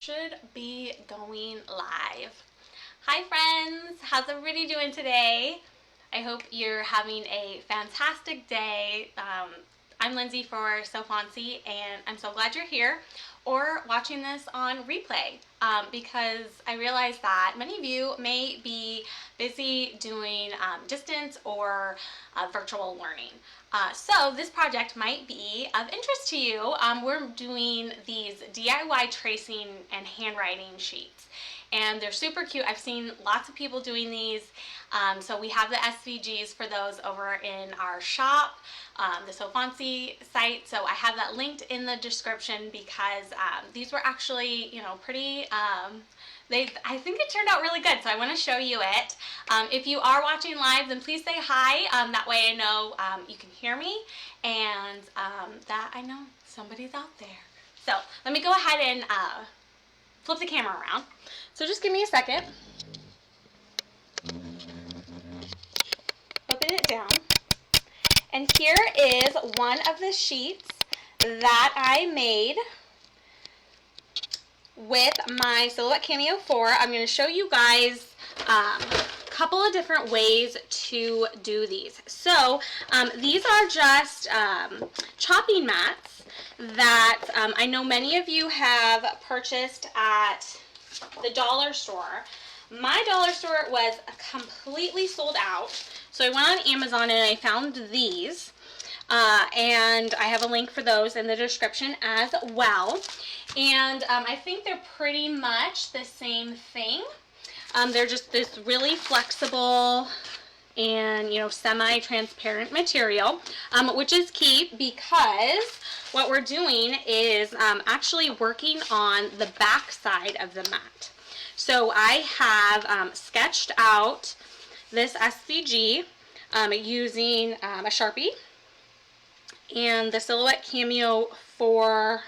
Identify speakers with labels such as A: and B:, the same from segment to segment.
A: Should be going live. Hi friends, how's everybody doing today? I hope you're having a fantastic day. I'm Lindsay for So Fancy, and I'm so glad you're here or watching this on replay because I realize that many of you may be busy doing distance or virtual learning. So this project might be of interest to you. We're doing these DIY tracing and handwriting sheets, and they're super cute. I've seen lots of people doing these. So we have the SVGs for those over in our shop, the So Fancy site. So I have that linked in the description because these were actually, pretty. I think it turned out really good, so I want to show you it. If you are watching live, then please say hi. That way I know you can hear me and that I know somebody's out there. So let me go ahead and flip the camera around. So just give me a second. Flipping it down. And here is one of the sheets that I made with my Silhouette Cameo 4. I'm going to show you guys a couple of different ways to do these. So these are just chopping mats that I know many of you have purchased at the dollar store. My dollar store was completely sold out, so I went on Amazon and I found these. And I have a link for those in the description as well. And I think they're pretty much the same thing. They're just this really flexible and, semi-transparent material, which is key because what we're doing is actually working on the back side of the mat. So I have sketched out this SVG using a Sharpie and the Silhouette Cameo 4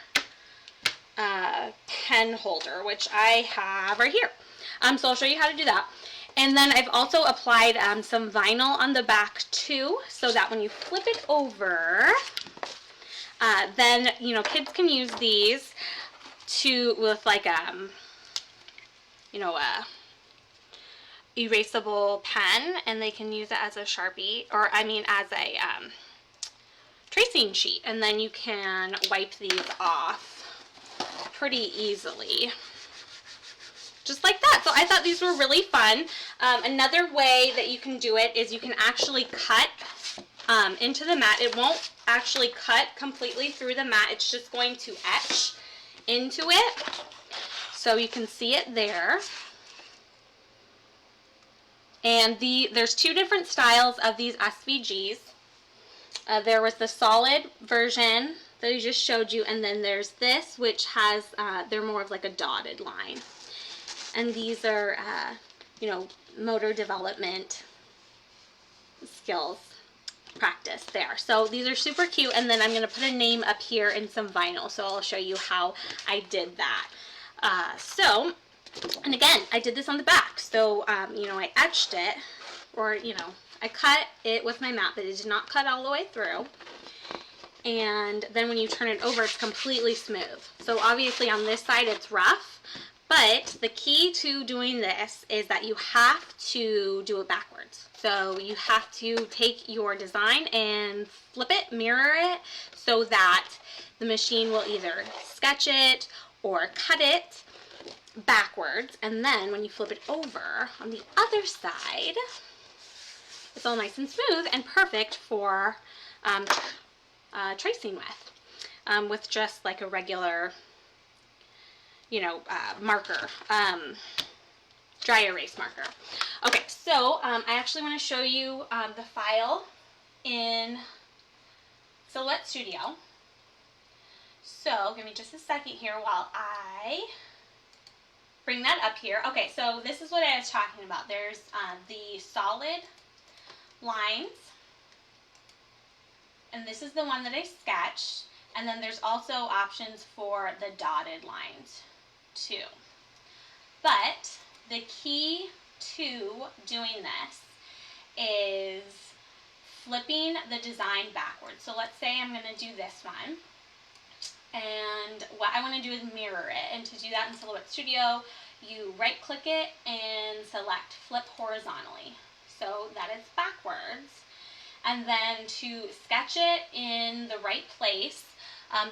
A: pen holder, which I have right here. So I'll show you how to do that. And then I've also applied some vinyl on the back too, so that when you flip it over, then kids can use these with like erasable pen, and they can use it as a Sharpie, or as a tracing sheet, and then you can wipe these off pretty easily, just like that. So I thought these were really fun. Another way that you can do it is you can actually cut into the mat. It won't actually cut completely through the mat. It's just going to etch into it. So you can see it there. And there's two different styles of these SVGs. There was the solid version that I just showed you, and then there's this, which has, they're more of like a dotted line. And these are, motor development skills practice there. So these are super cute, and then I'm going to put a name up here and some vinyl, so I'll show you how I did that. And again, I did this on the back, so, I etched it, or, I cut it with my mat, but it did not cut all the way through. And then when you turn it over, it's completely smooth. So obviously on this side it's rough, but the key to doing this is that you have to do it backwards. So you have to take your design and flip it, mirror it, so that the machine will either sketch it or cut it backwards. And then when you flip it over on the other side, it's all nice and smooth and perfect for tracing with just like a regular, marker, dry erase marker. Okay, so I actually want to show you the file in Silhouette Studio. So give me just a second here while I bring that up here. Okay, so this is what I was talking about. There's the solid lines, and this is the one that I sketched, and then there's also options for the dotted lines too. But the key to doing this is flipping the design backwards. So let's say I'm going to do this one, And what I want to do is mirror it. And to do that in Silhouette Studio, you right click it and select flip horizontally so that it's backwards. And then to sketch it in the right place,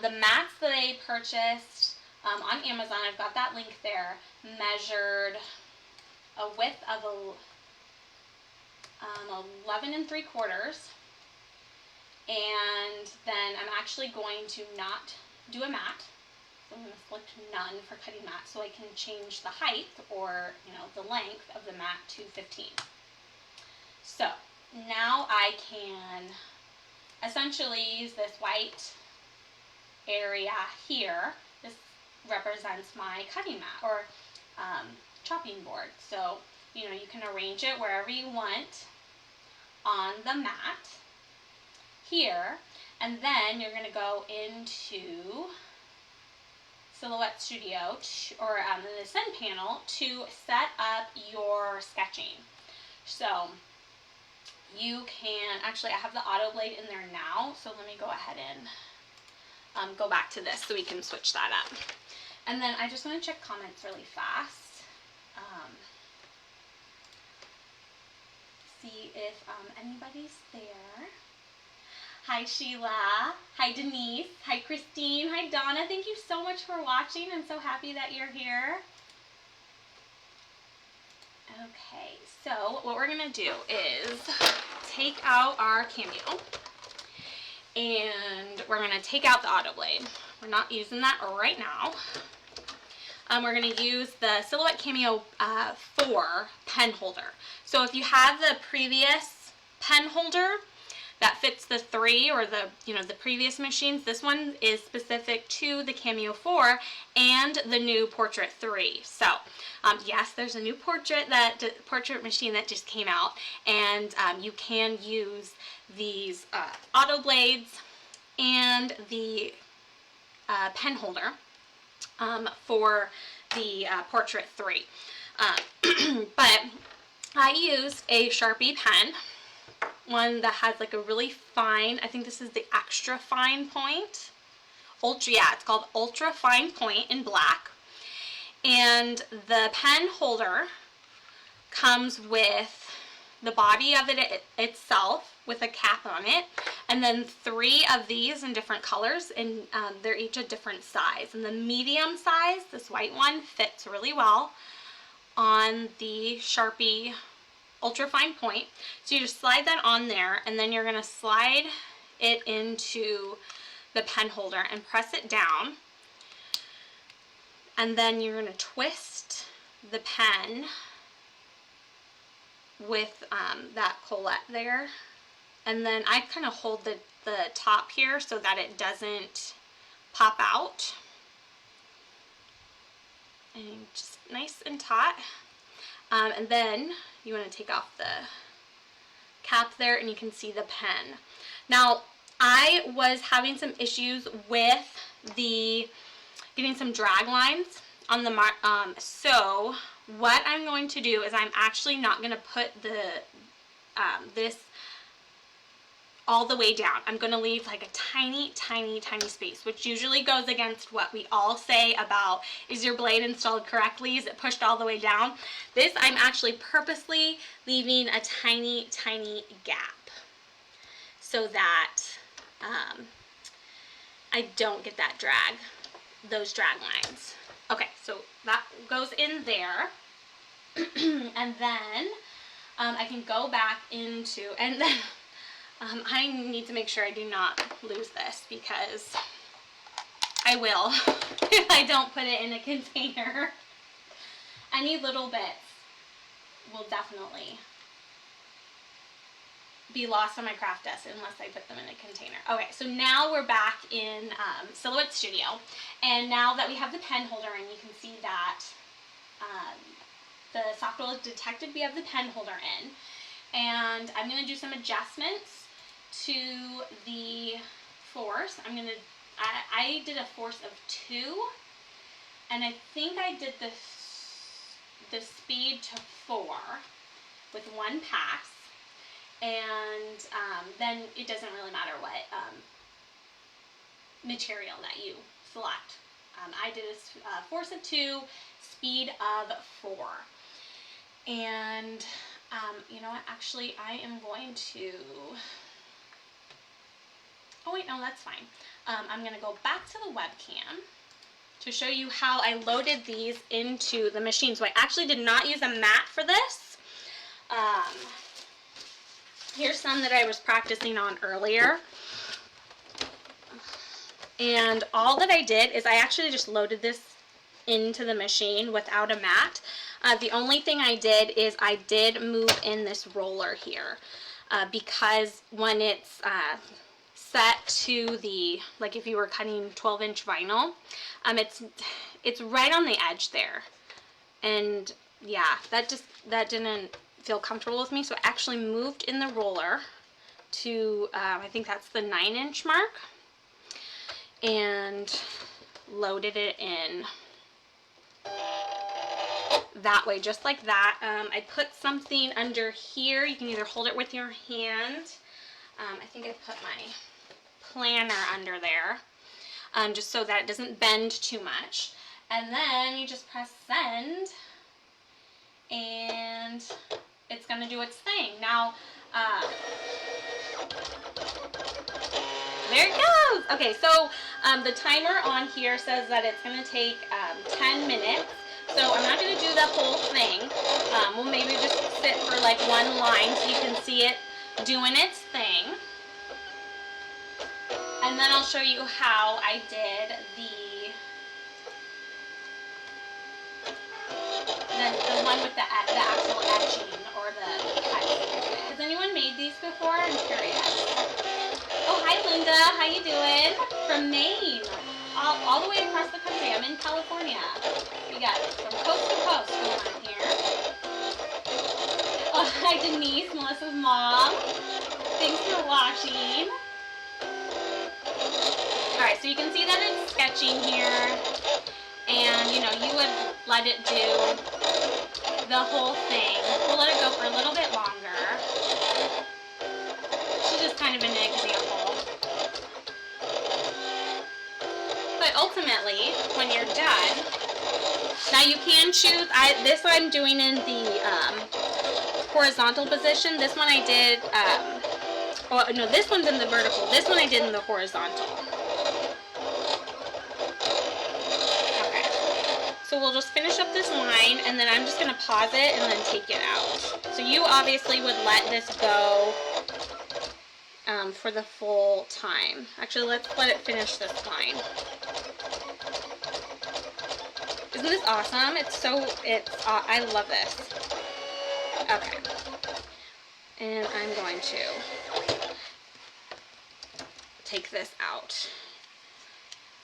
A: the mats that I purchased on Amazon, I've got that link there, measured a width of 11 3/4. And then I'm actually going to not do a mat. So I'm going to select none for cutting mat so I can change the height or, the length of the mat to 15. So now I can essentially use this white area here. This represents my cutting mat or chopping board. So, you can arrange it wherever you want on the mat here, and then you're going to go into Silhouette Studio or in the Send panel to set up your sketching. So you can, actually I have the auto blade in there now, so let me go ahead and go back to this so we can switch that up. And then I just want to check comments really fast. See if anybody's there. Hi Sheila, hi Denise, hi Christine, hi Donna. Thank you so much for watching. I'm so happy that you're here. Okay, so what we're going to do is take out our CAMEO and we're going to take out the auto blade. We're not using that right now. We're going to use the Silhouette CAMEO 4 pen holder. So if you have the previous pen holder that fits the 3 or the previous machines, this one is specific to the CAMEO 4 and the new Portrait 3. So yes, there's a new portrait machine that just came out, and you can use these auto blades and the pen holder for the Portrait 3. But I used a Sharpie pen, one that has like a really fine, I think this is the extra fine point. It's called Ultra Fine Point in black. And the pen holder comes with the body of it itself with a cap on it, and then 3 of these in different colors, and they're each a different size. And the medium size, this white one, fits really well on the Sharpie Ultra Fine Point. So you just slide that on there, and then you're going to slide it into the pen holder and press it down, and then you're going to twist the pen with that collet there, and then I kind of hold the top here so that it doesn't pop out, and just nice and taut. And then you want to take off the cap there, and you can see the pen. Now I was having some issues with getting some drag lines on the so what I'm going to do is I'm actually not going to put this all the way down. I'm going to leave like a tiny space, which usually goes against what we all say about, is your blade installed correctly? Is it pushed all the way down? This, I'm actually purposely leaving a tiny gap so that I don't get that those drag lines. Okay, so that goes in there. And then I can go back into, and then I need to make sure I do not lose this, because I will if I don't put it in a container. Any little bits will definitely be lost on my craft desk unless I put them in a container. Okay, so now we're back in Silhouette Studio, and now that we have the pen holder in, you can see that the software is detected we have the pen holder in, and I'm going to do some adjustments to the force. I did a force of 2, and I think I did the speed to 4 with 1 pass. And then it doesn't really matter what material that you select. I did a force of 2, speed of 4. And you know what, actually I am going to, oh wait, no, that's fine. I'm going to go back to the webcam to show you how I loaded these into the machine. So I actually did not use a mat for this. Here's some that I was practicing on earlier. And all that I did is I actually just loaded this into the machine without a mat. The only thing I did is I did move in this roller here because when it's set to the, like if you were cutting 12-inch vinyl, it's right on the edge there. And yeah, that didn't feel comfortable with me, so I actually moved in the roller to, I think that's the 9-inch mark, and loaded it in that way, just like that. I put something under here. You can either hold it with your hand. I think I put my planner under there, just so that it doesn't bend too much. And then you just press send, and it's going to do its thing. Now, there it goes. Okay, so the timer on here says that it's going to take 10 minutes. So I'm not going to do the whole thing. We'll maybe just sit for like one line so you can see it doing its thing. And then I'll show you how I did the one with the actual etching or the cutting. Has anyone made these before? I'm curious. Oh, hi Linda, how you doing? From Maine, all the way across the country. I'm in California. We got from coast to coast going on here. Oh, hi Denise, Melissa's mom. Thanks for watching. Alright, so you can see that it's sketching here, and you know, you would let it do the whole thing. We'll let it go for a little bit longer. She's just kind of an example. But ultimately, when you're done, now you can choose, this I'm doing in the horizontal position. This one I did, oh no, this one's in the vertical. This one I did in the horizontal. So we'll just finish up this line, and then I'm just going to pause it and then take it out. So you obviously would let this go for the full time. Actually, let's let it finish this line. Isn't this awesome? I love this. Okay. And I'm going to take this out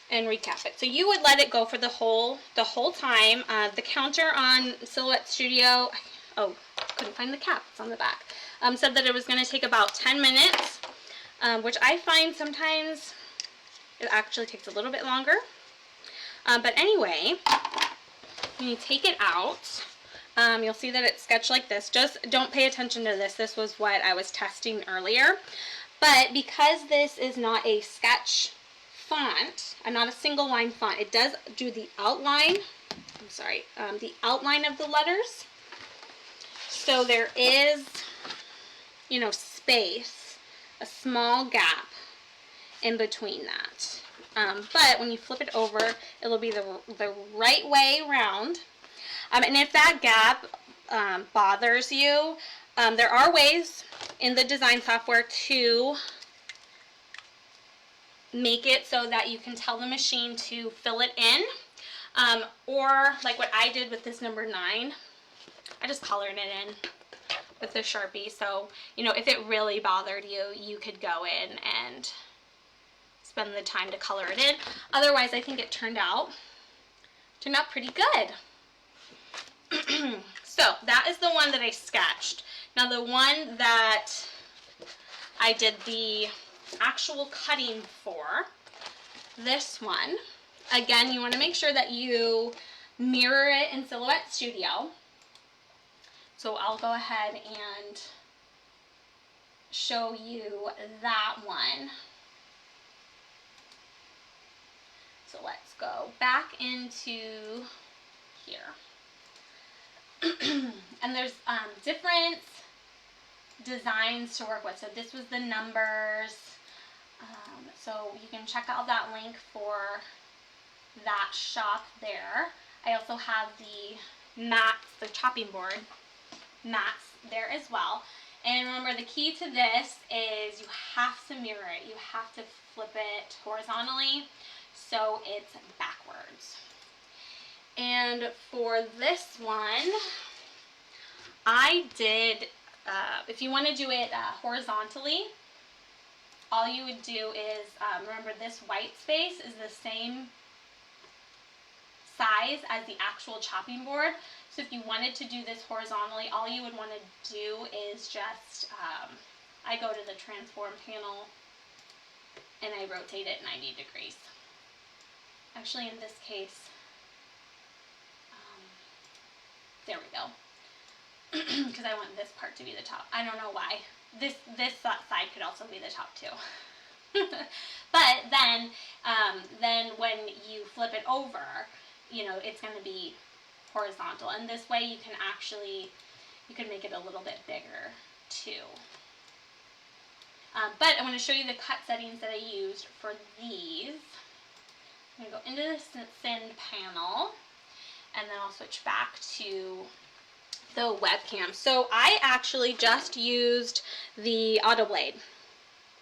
A: and recap it. So you would let it go for the whole time. The counter on Silhouette Studio, oh, couldn't find the cap, it's on the back, said that it was going to take about 10 minutes, which I find sometimes it actually takes a little bit longer. But anyway, when you take it out, you'll see that it's sketched like this. Just don't pay attention to this. This was what I was testing earlier. But because this is not a sketch font, and not a single line font, it does do the outline, the outline of the letters. So there is, you know, space, a small gap in between that. But when you flip it over, it'll be the right way around. And if that gap bothers you, there are ways in the design software to make it so that you can tell the machine to fill it in, or like what I did with this number 9, I just colored it in with the Sharpie. So, you know, if it really bothered you, you could go in and spend the time to color it in. Otherwise, I think it turned out pretty good. So that is the one that I sketched. Now the one that I did the actual cutting for, this one, again, you want to make sure that you mirror it in Silhouette Studio. So I'll go ahead and show you that one. So let's go back into here. And there's different designs to work with. So this was the numbers. So you can check out that link for that shop there. I also have the mats, the chopping board mats there as well. And remember, the key to this is you have to mirror it. You have to flip it horizontally so it's backwards. And for this one, I did, if you want to do it horizontally, all you would do is, remember this white space is the same size as the actual chopping board. So if you wanted to do this horizontally, all you would want to do is just, I go to the transform panel and I rotate it 90 degrees. Actually, in this case, there we go. Because I want this part to be the top. I don't know why. This side could also be the top too. But then when you flip it over, you know, it's going to be horizontal. And this way you can actually, you can make it a little bit bigger too. But I'm going to show you the cut settings that I used for these. I'm going to go into the send panel, and then I'll switch back to the webcam. So I actually just used the auto blade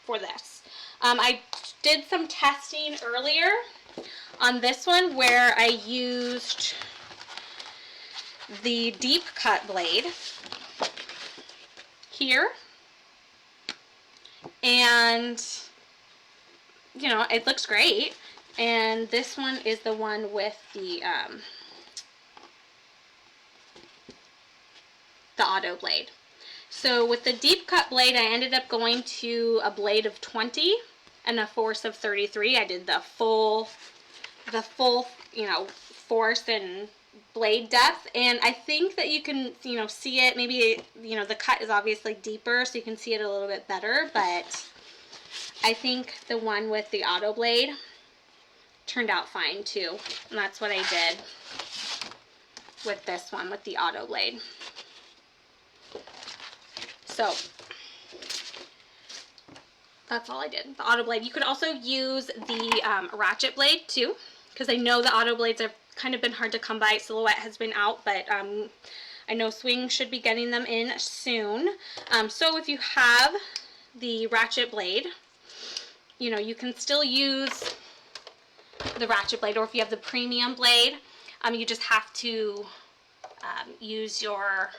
A: for this. I did some testing earlier on this one where I used the deep cut blade here, and you know, it looks great. And this one is the one with the auto blade. So with the deep cut blade, I ended up going to a blade of 20 and a force of 33. I did the full, you know, force and blade depth, and I think that you can, you know, see it. Maybe, you know, the cut is obviously deeper, so you can see it a little bit better, but I think the one with the auto blade turned out fine too, and that's what I did with this one with the auto blade. So that's all I did, the auto blade. You could also use the ratchet blade too, because I know the auto blades have kind of been hard to come by. Silhouette has been out, but I know Swing should be getting them in soon. So if you have the ratchet blade, you know, you can still use the ratchet blade, or if you have the premium blade, you just have to use your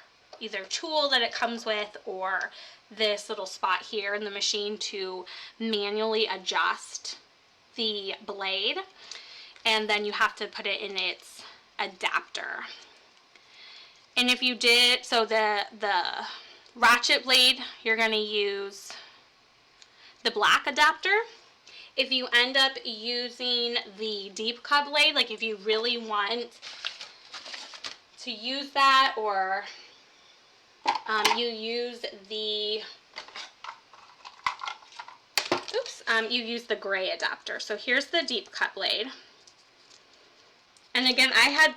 A: either tool that it comes with or this little spot here in the machine to manually adjust the blade, and then you have to put it in its adapter. And if you did, so the ratchet blade, you're going to use the black adapter. If you end up using the deep cut blade, like if you really want to use that, or you use the, you use the gray adapter. So here's the deep cut blade. And again, I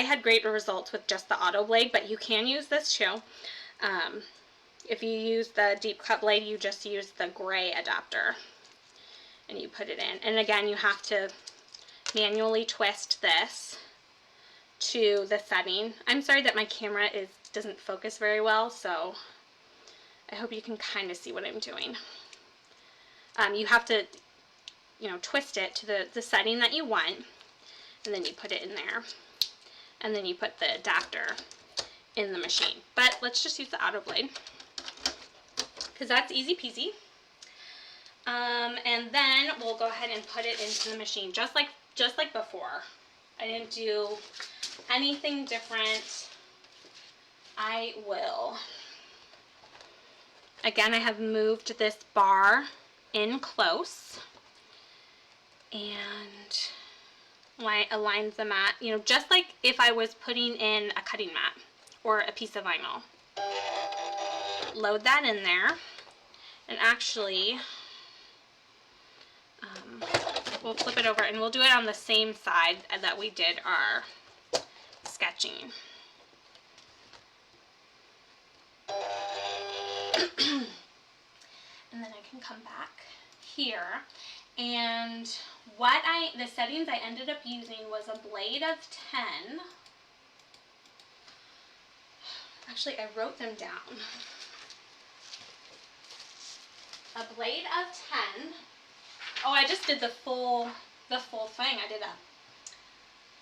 A: had great results with just the auto blade, but you can use this too. If you use the deep cut blade, you just use the gray adapter and you put it in. And again, you have to manually twist this to the setting. I'm sorry that my camera doesn't focus very well, so I hope you can kind of see what I'm doing. You have to, you know, twist it to the setting that you want, and then you put it in there, and then you put the adapter in the machine. But let's just use the auto blade, because that's easy peasy. And then we'll go ahead and put it into the machine just like before. I didn't do anything different. I will. Again, I have moved this bar in close and aligns the mat, you know, just like if I was putting in a cutting mat or a piece of vinyl. Load that in there, and actually, we'll flip it over and we'll do it on the same side that we did our sketching. And then I can come back here, and the settings I ended up using was a blade of 10. Actually, I wrote them down. A blade of 10. Oh, I just did the full thing. I did a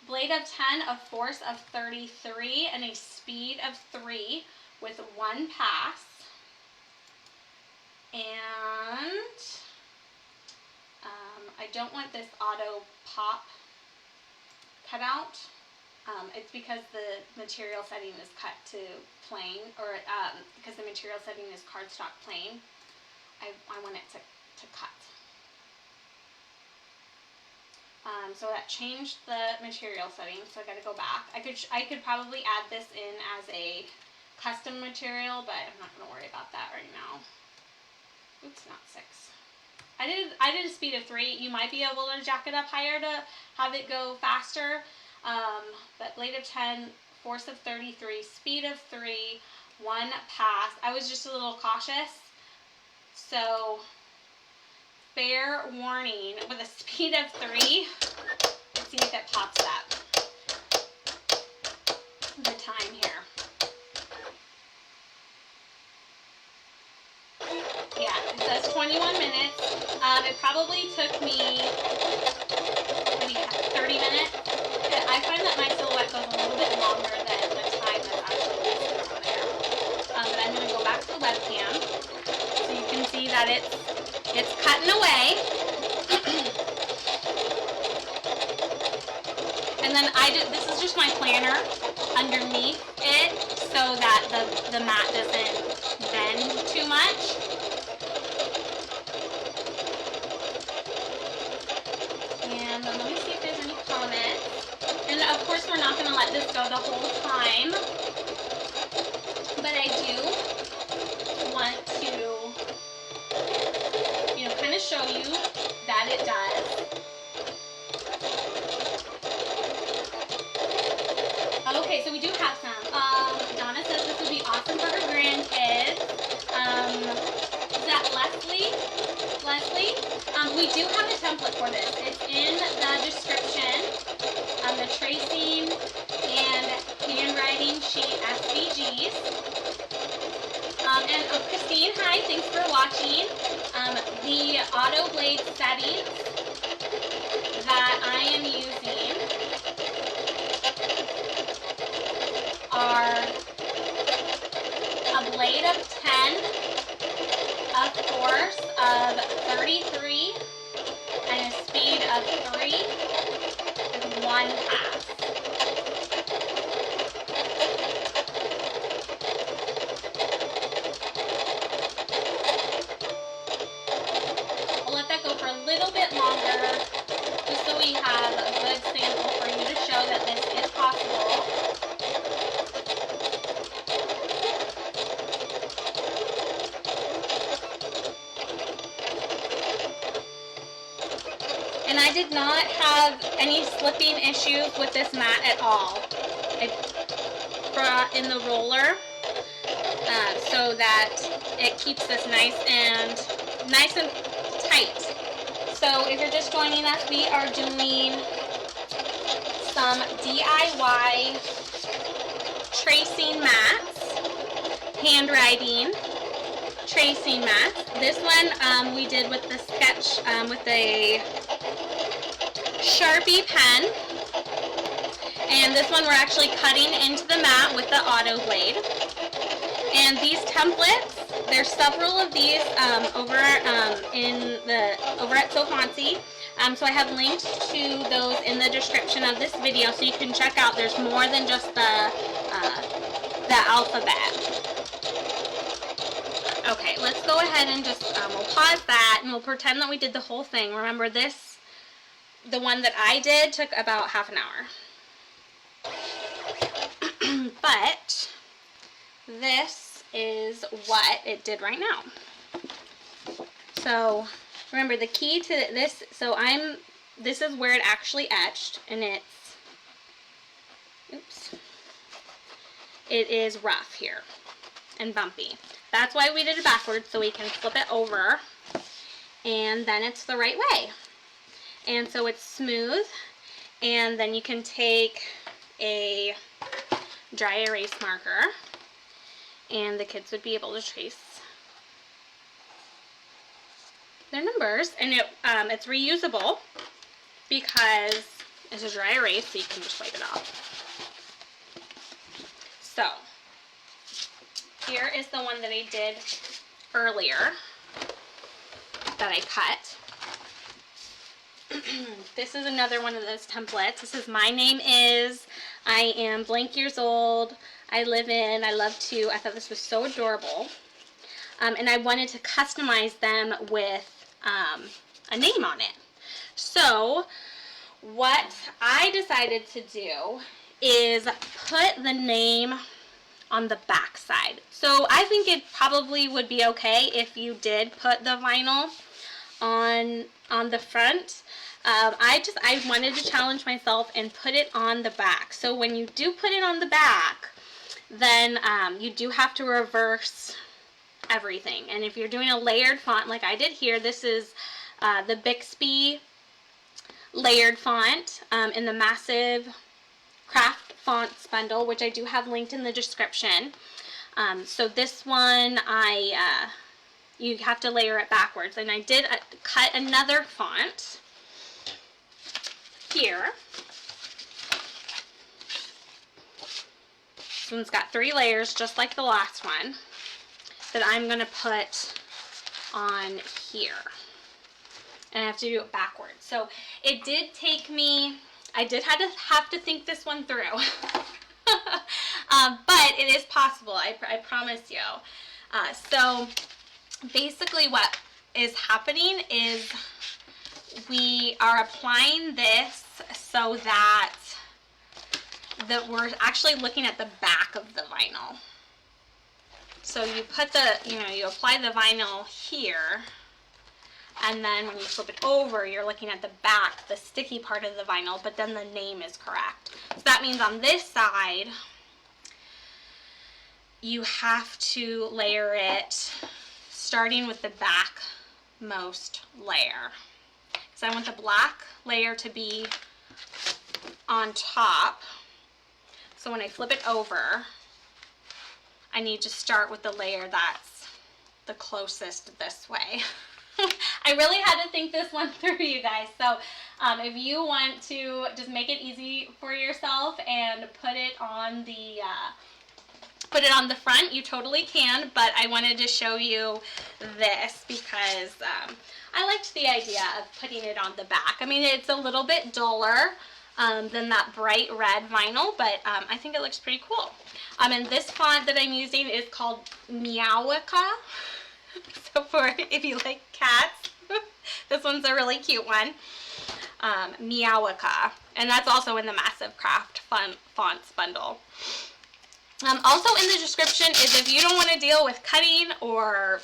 A: blade of 10, a force of 33, and a speed of 3 with 1 pass. And I don't want this auto pop cut out. It's because the material setting is cut to plain, or because the material setting is cardstock plain. I want it to cut. So that changed the material setting, so I got to go back. I could probably add this in as a custom material, but I'm not going to worry about that right now. Oops, not 6. I did a speed of 3. You might be able to jack it up higher to have it go faster. But blade of 10, force of 33, speed of 3, 1 pass. I was just a little cautious. So, fair warning, with a speed of 3, let's see if it pops up. The time here. Yeah, it says 21 minutes. It probably took me maybe 30 minutes. I find that my silhouette goes a little bit longer than the time that's actually listed on there. But I'm going to go back to the webcam so you can see that it's cutting away. And then this is just my planner underneath it so that the mat doesn't bend too much. And let me see if there's any comments. And of course we're not going to let this go the whole time, but I do want to, kind of show you that it does. Okay, so we do have some. Donna says this would be awesome for her grandkids. Is that Leslie? We do have a template for this. It's in the description. The tracing and handwriting sheet SVGs. And Christine, hi, thanks for watching. The auto blade settings that I am using are a blade of 10, a force of 33, and a speed of 3 with 1 pass. I'll let that go for a little bit longer, just so we have a good sample for you to show that this is possible. And I did not have any slipping issues with this mat at all. I brought in the roller so that it keeps this nice and tight. So if you're just joining us, we are doing some DIY tracing mats, handwriting tracing mats. This one we did with the sketch with a Sharpie pen, and this one we're actually cutting into the mat with the auto blade. And these templates, there's several of these over at So Fancy. So I have links to those in the description of this video, so you can check out. There's more than just the alphabet. Okay, let's go ahead and just we'll pause that and we'll pretend that we did the whole thing. Remember, the one that I did took about half an hour. But this is what it did right now. So remember, the key to this, so I'm this is where it actually etched, and it's, oops, it is rough here and bumpy. That's why we did it backwards, so we can flip it over, and then it's the right way. And so it's smooth, and then you can take a dry erase marker, and the kids would be able to trace their numbers, and it's reusable because it's a dry erase, so you can just wipe it off. So here is the one that I did earlier that I cut. This is another one of those templates. This is my name is, I am blank years old, I live in, I love to. I thought this was so adorable. And I wanted to customize them with a name on it. So what I decided to do is put the name on the back side. So I think it probably would be okay if you did put the vinyl on the front. I wanted to challenge myself and put it on the back. So when you do put it on the back, then you do have to reverse everything. And if you're doing a layered font like I did here, this is the Bixby layered font in the massive craft fonts bundle, which I do have linked in the description. So this one, you have to layer it backwards, and I did cut another font here. This one's got 3 layers, just like the last one, that I'm going to put on here. And I have to do it backwards. So it did take me, I did have to think this one through. But it is possible, I promise you. So basically what is happening is we are applying this so that we're actually looking at the back of the vinyl. So you put you apply the vinyl here, and then when you flip it over, you're looking at the back, the sticky part of the vinyl, but then the name is correct. So that means on this side, you have to layer it starting with the backmost layer. So I want the black layer to be on top. So when I flip it over, I need to start with the layer that's the closest this way. I really had to think this one through, you guys. So if you want to just make it easy for yourself and put it on the front, you totally can, but I wanted to show you this because I liked the idea of putting it on the back. I mean, it's a little bit duller than that bright red vinyl, but I think it looks pretty cool. And this font that I'm using is called Meowica. So for if you like cats, this one's a really cute one. Meowica. And that's also in the massive craft fonts bundle. Also in the description is if you don't want to deal with cutting or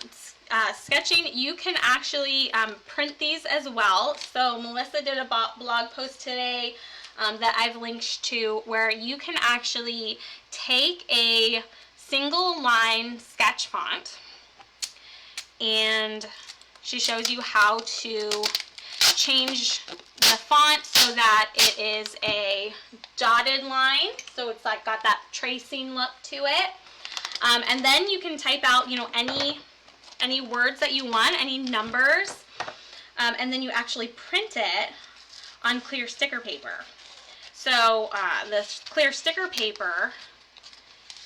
A: sketching, you can actually print these as well. So Melissa did a blog post today that I've linked to where you can actually take a single line sketch font, and she shows you how to change the font so that it is a dotted line, so it's like got that tracing look to it. And then you can type out, any words that you want, any numbers, and then you actually print it on clear sticker paper. So the clear sticker paper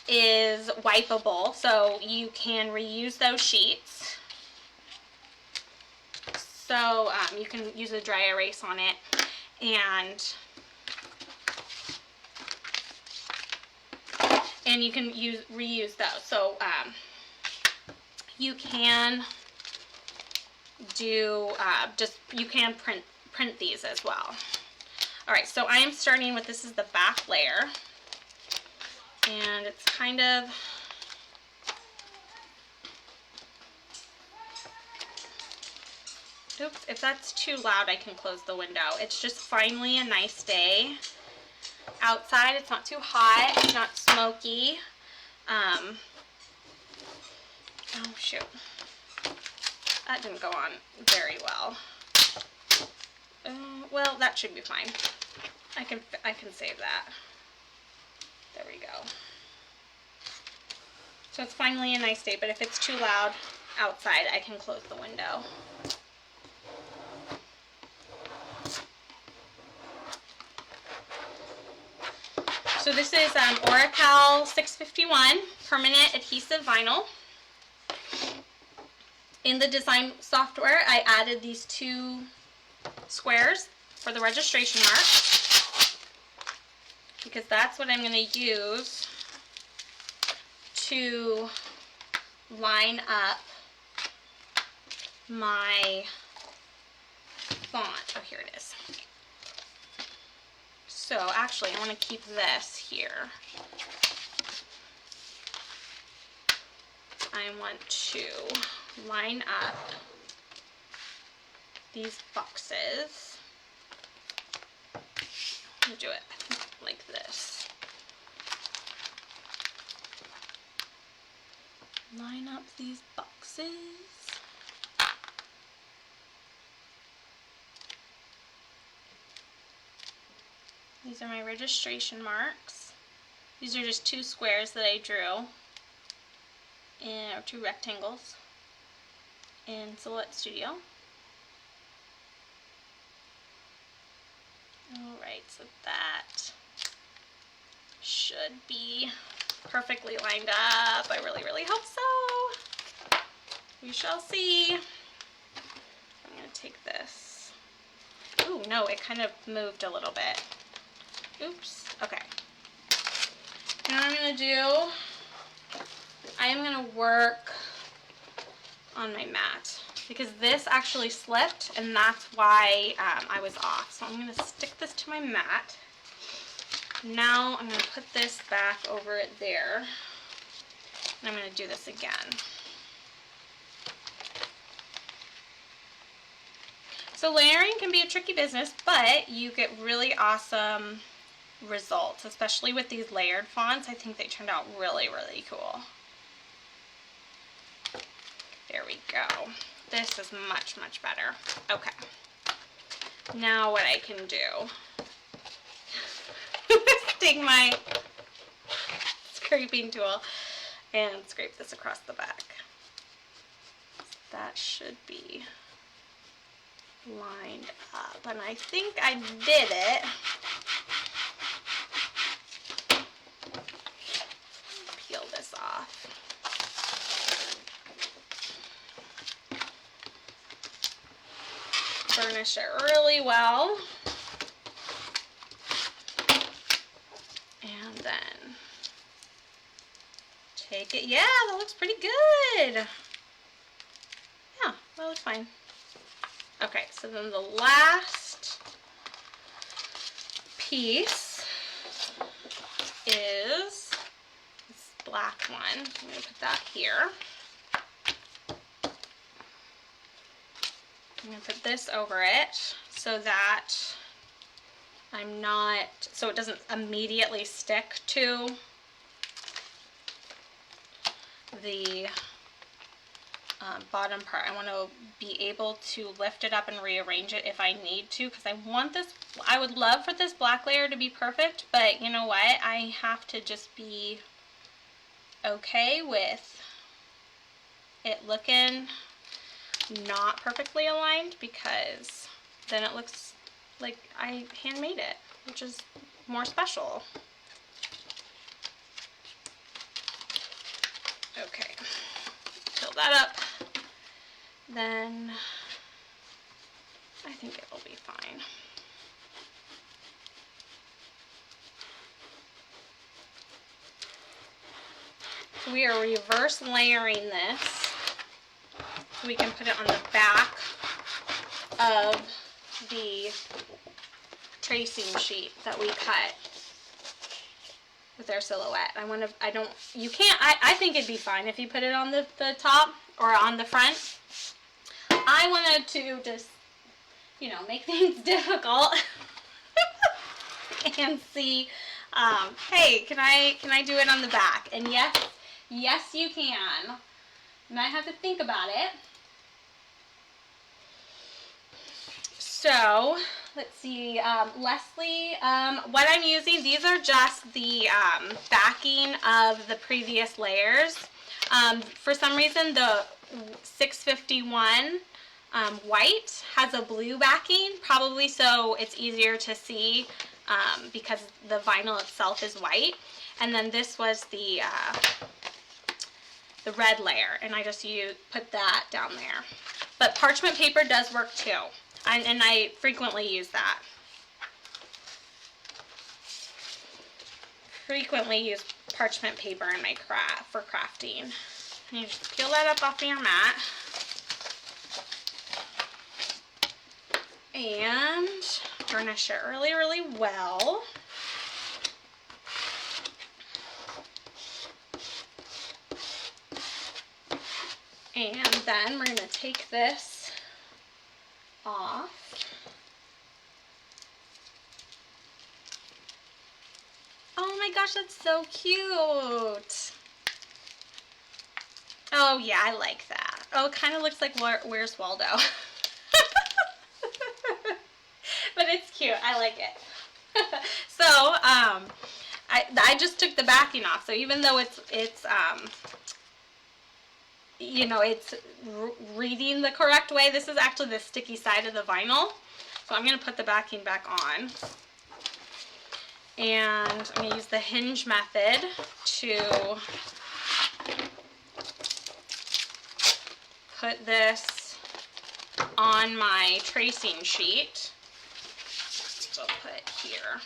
A: is wipeable, so you can reuse those sheets. So you can use a dry erase on it, and you can reuse those. So you can do you can print these as well. All right, so I am starting with, this is the back layer, and it's kind of Oops, if that's too loud, I can close the window. It's just finally a nice day outside. It's not too hot, it's not smoky. Oh shoot, that didn't go on very well. Well, that should be fine. I can save that. There we go. So it's finally a nice day, but if it's too loud outside, I can close the window. So this is Oracal 651 permanent adhesive vinyl. In the design software, I added these 2 squares for the registration mark, because that's what I'm going to use to line up my font. Oh, here it is. So actually, I want to keep this here. I want to line up these boxes. I'm going to do it like this. Line up these boxes. These are my registration marks. These are just 2 squares that I drew, or 2 rectangles in Silhouette Studio. Alright, so that should be perfectly lined up. I really, really hope so. We shall see. I'm going to take this. Ooh, no, it kind of moved a little bit. Oops. Okay. Now what I'm going to do, I am going to work on my mat, because this actually slipped, and that's why I was off. So I'm going to stick this to my mat. Now I'm going to put this back over it there, and I'm going to do this again. So layering can be a tricky business, but you get really awesome results, especially with these layered fonts. I think they turned out really, really cool. There we go. This is much, much better. Okay. Now what I can do, take my scraping tool and scrape this across the back. That should be lined up, and I think I did it. Peel this off. Burnish it really well, and then take it. Yeah, that looks pretty good. Yeah, that looks fine. Okay, so then the last piece is this black one. I'm going to put that here. I'm going to put this over it so that so it doesn't immediately stick to the bottom part. I want to be able to lift it up and rearrange it if I need to, because I would love for this black layer to be perfect, but you know what? I have to just be okay with it looking not perfectly aligned, because then it looks like I handmade it, which is more special. Okay, fill that up, then I think it will be fine. So we are reverse layering this so we can put it on the back of the tracing sheet that we cut with our silhouette. I think it'd be fine if you put it on the top or on the front. I wanted to just you know, make things difficult and see, hey, can I do it on the back? And yes you can. You might have to think about it. So, let's see, Leslie, what I'm using, these are just the backing of the previous layers. For some reason, the 651 white has a blue backing, probably so it's easier to see because the vinyl itself is white. And then this was the red layer, and I just put that down there. But parchment paper does work too, and I frequently use that. Frequently use parchment paper in my for crafting. And you just peel that up off of your mat. And burnish it really, really well. And then we're going to take this off. Oh my gosh, that's so cute. Oh yeah, I like that. Oh, it kind of looks like Where's Waldo. But it's cute. I like it. So, I just took the backing off. So even though it's you know, it's reading the correct way, this is actually the sticky side of the vinyl. So I'm going to put the backing back on. And I'm going to use the hinge method to put this on my tracing sheet. So I'll put it here.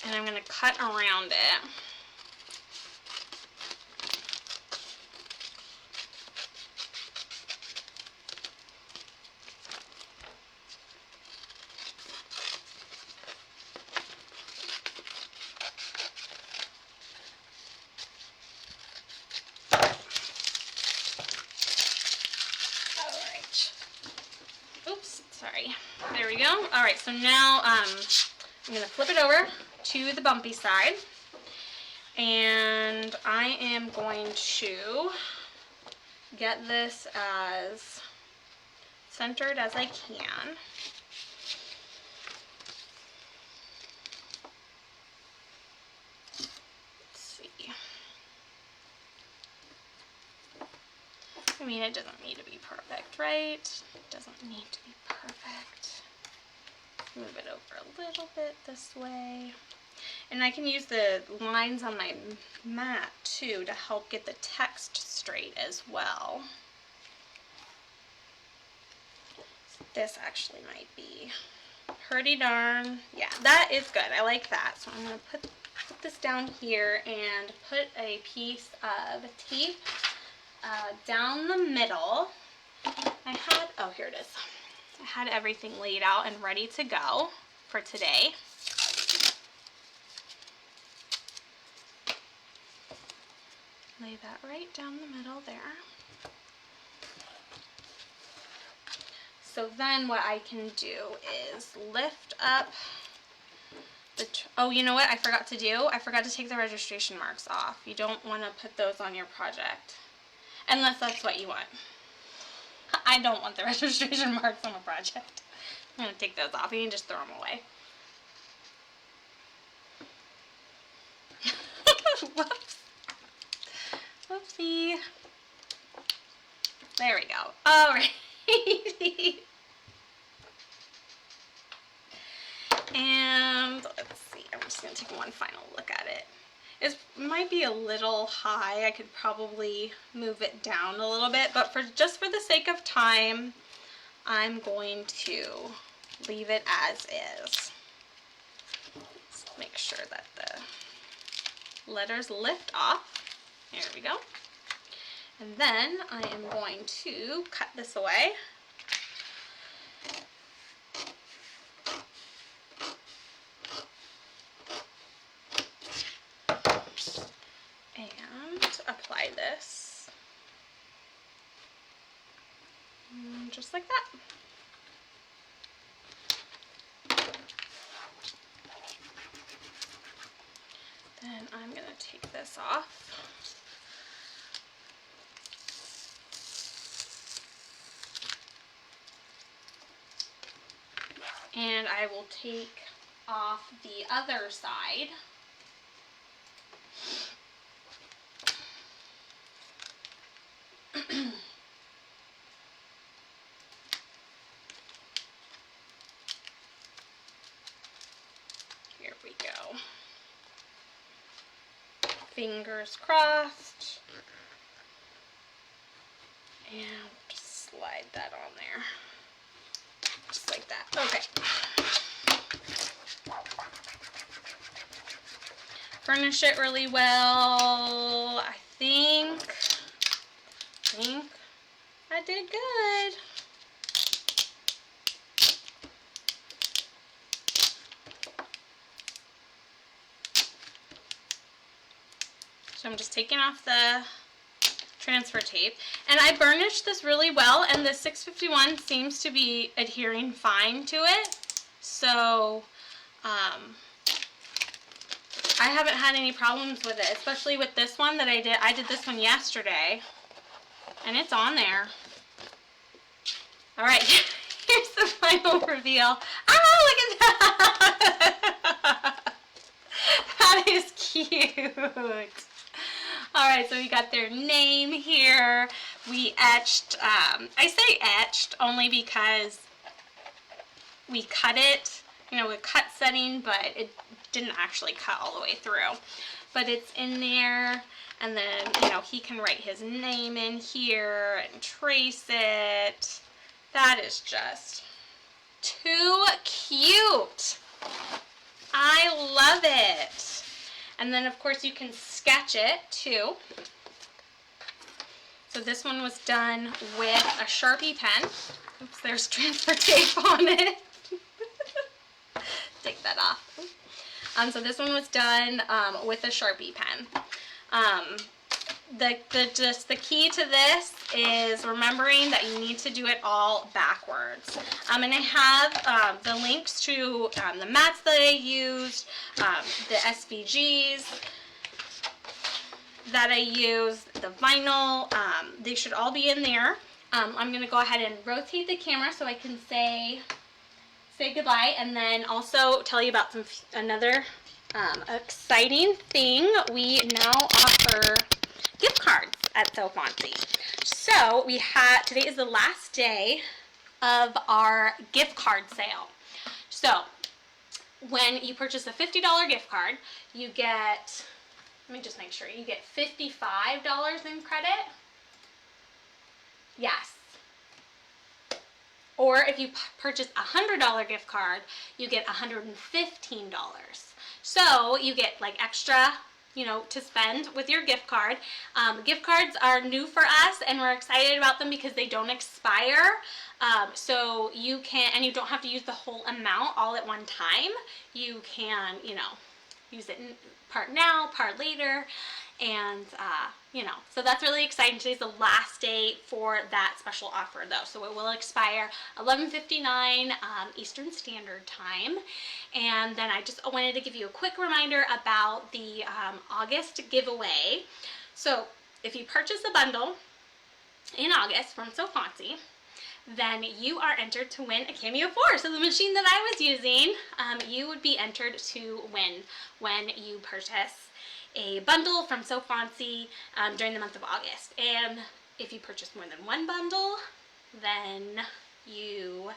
A: And I'm going to cut around it. There we go. Alright, so now I'm going to flip it over to the bumpy side. And I am going to get this as centered as I can. Let's see. I mean, it doesn't need to be perfect, right? It doesn't need to be perfect. Move it over a little bit this way. And I can use the lines on my mat too to help get the text straight as well. So this actually might be pretty darn. Yeah, that is good. I like that. So I'm going to put this down here and put a piece of tape down the middle. Oh, here it is. I had everything laid out and ready to go for today. Lay that right down the middle there. So then what I can do is lift up the, oh, you know what I forgot to do? I forgot to take the registration marks off. You don't want to put those on your project, unless that's what you want. I don't want the registration marks on a project. I'm going to take those off. You can just throw them away. Whoops. Whoopsie. There we go. Alrighty. And let's see. I'm just going to take one final look at it. It might be a little high. I could probably move it down a little bit, but just for the sake of time, I'm going to leave it as is. Let's make sure that the letters lift off. There we go. And then I am going to cut this away. And apply this just like that. Then I'm going to take this off. And I will take off the other side. Here we go. Fingers crossed. And just slide that on there. Just like that. Okay. Furnish it really well. I think I did good. So I'm just taking off the transfer tape, and I burnished this really well, and the 651 seems to be adhering fine to it. So I haven't had any problems with it, especially with this one that I did. I did this one yesterday, and it's on there. All right, here's the final reveal. Oh, look at that! That is cute. All right, so we got their name here. We etched, I say etched only because we cut it, you know, with cut setting, but it didn't actually cut all the way through. But it's in there, and then, you know, he can write his name in here and trace it. That is just too cute. I love it. And then, of course, you can sketch it, too. So this one was done with a Sharpie pen. Oops, there's transfer tape on it. Take that off. So this one was done with a Sharpie pen. The key to this is remembering that you need to do it all backwards. And I have the links to the mats that I used, the SVGs that I used, the vinyl. They should all be in there. I'm going to go ahead and rotate the camera so I can say goodbye, and then also tell you about another exciting thing. We now offer gift cards at So Fancy. So today is the last day of our gift card sale. So when you purchase a $50 gift card, you get, let me just make sure, you get $55 in credit. Yes. Or if you purchase a $100 gift card, you get $115. So you get like extra, you know, to spend with your gift card. Gift cards are new for us, and we're excited about them because they don't expire. So you can, and you don't have to use the whole amount all at one time. You can, you know, use it in part now, part later. And, you know, so that's really exciting. Today's the last day for that special offer, though. So it will expire 11:59 Eastern Standard Time. And then I just wanted to give you a quick reminder about the August giveaway. So if you purchase a bundle in August from So Fancy, then you are entered to win a CAMEO 4. So the machine that I was using, you would be entered to win when you purchase a bundle from So Fancy during the month of August. And if you purchase more than one bundle, then you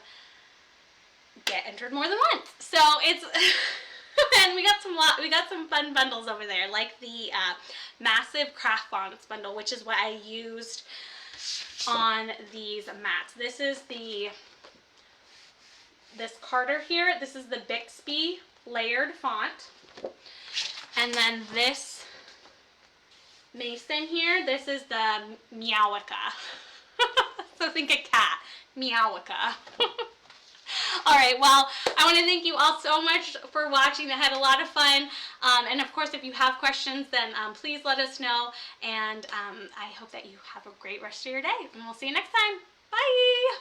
A: get entered more than once. So it's and we got some fun bundles over there, like the massive craft fonts bundle, which is what I used on these mats. This is this Carter here. This is the Bixby layered font. And then this Mason here, this is the Meowica. So think a cat. Meowica. Alright, well, I want to thank you all so much for watching. I had a lot of fun. And of course, if you have questions, then please let us know. And I hope that you have a great rest of your day. And we'll see you next time. Bye!